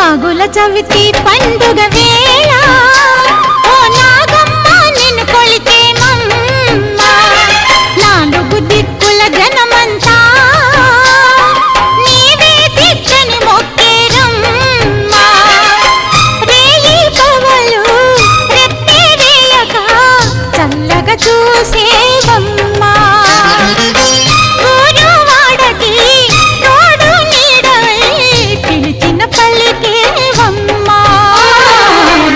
నాగుల చవితి పండుగ వేళ ఓ నాగమ్మ నిన్ను కొలిచేమమ్మ నాలుగు దిక్కుల జనమంతా నీవే దిక్కని మొక్కేరమ్మ రేయి పవలు రెప్పే వేయక చల్లగా చూసేవమ్మ ఊరువాడకి తోడు నీడవై పిలిచిన పలికేవమ్మ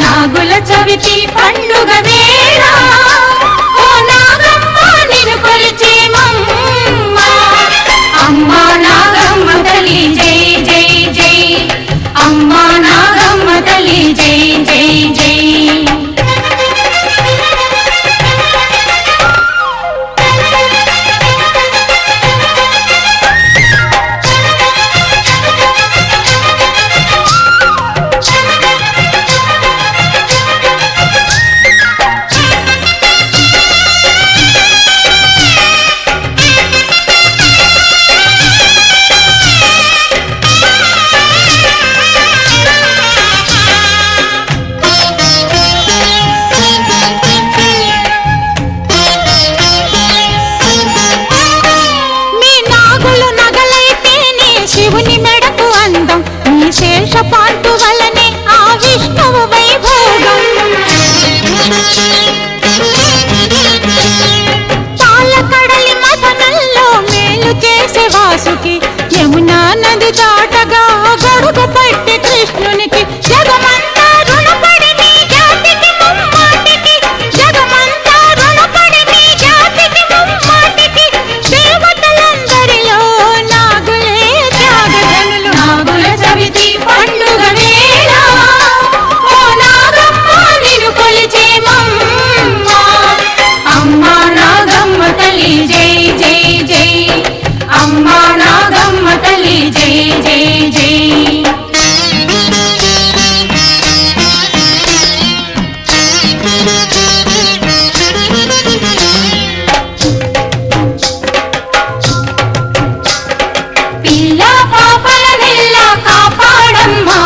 నాగుల చవితి పండుగ వేళ ఓ నాగమ్మ నిన్ను కొలిచేమమ్మ అమ్మా నాగమ్మ తల్లి జై జై జై అమ్మా నాగమ్మ తల్లి జై జై జై శివుని మెడకు అందం నీ శేషపాంటు వలనే ఆ విష్ణువు వైభోగం పాలకడలి మదనంలో మేలు చేసే వాసుకి యమునా నది దాటగా గొడుగు పట్టి కృష్ణునికి జగమంతా రుణపడి నీ జాతికి ముమ్మాటికి జగమంతా రుణపడి నీ జాతికి ముమ్మాటికి దేవతలందరిలో నాగులే నాగుల చవితి పండుగ వేళ ఓ నాగమ్మ నిన్ను కొలిచేమమ్మ అమ్మా నాగమ్మ తల్లి జై జై జై అమ్మా నాగమ్మ తల్లి జై జై జై పిల్ల పాపలనెల్లా కాపాడమ్మా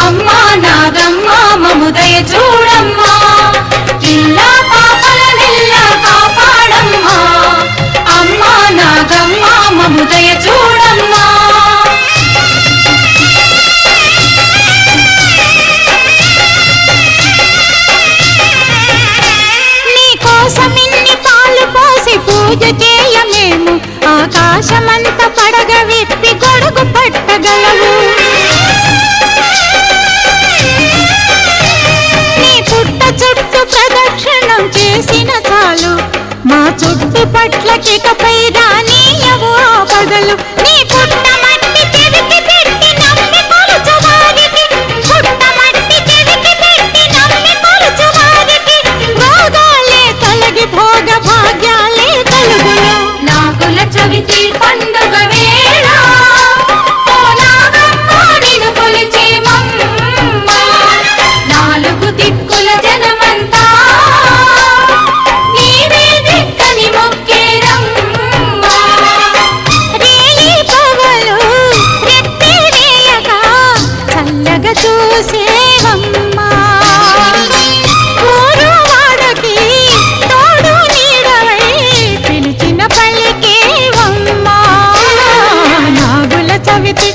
అమ్మా నాగమ్మ మము దయ చూడమ్మా పిల్ల పాపలనెల్లా కాపాడమ్మా అమ్మా నాగమ్మ మము దయ చూడమ్మా నీ కోసం ఇన్ని పాలు పోసి పూజ చేయమేము ఆకాశమంత పడగ విప్పి గొడుగు పట్టగలవు నీ పుట్ట చుట్టూ ప్రదక్షిణం చేసిన చాలు మా చుట్టు పట్లకికపై రానీయవు ఆపదలు నీ పుట్ట మట్టి చెవికి పెట్టి నమ్మి కొలుచు వారికి పుట్ట మట్టి చెవికి పెట్టి నమ్మి కొలుచు వారికి రోగాలే తొలగి భోగ భాగ్యాలే కలుగును నాగుల చవితి పండుగ వేళ ఓ నాగమ్మ నిన్ను కొలిచేమమ్మ నాలుగు దిక్కుల జనమంతా నీవే దిక్కని మొక్కేరమ్మ రేయి పవలు రెప్పే వేయక చల్లగా చూసేవమ్మ ఊరువాడకి తోడు నీడవై పిలిచిన పలికేవమ్మ నాగుల చవితి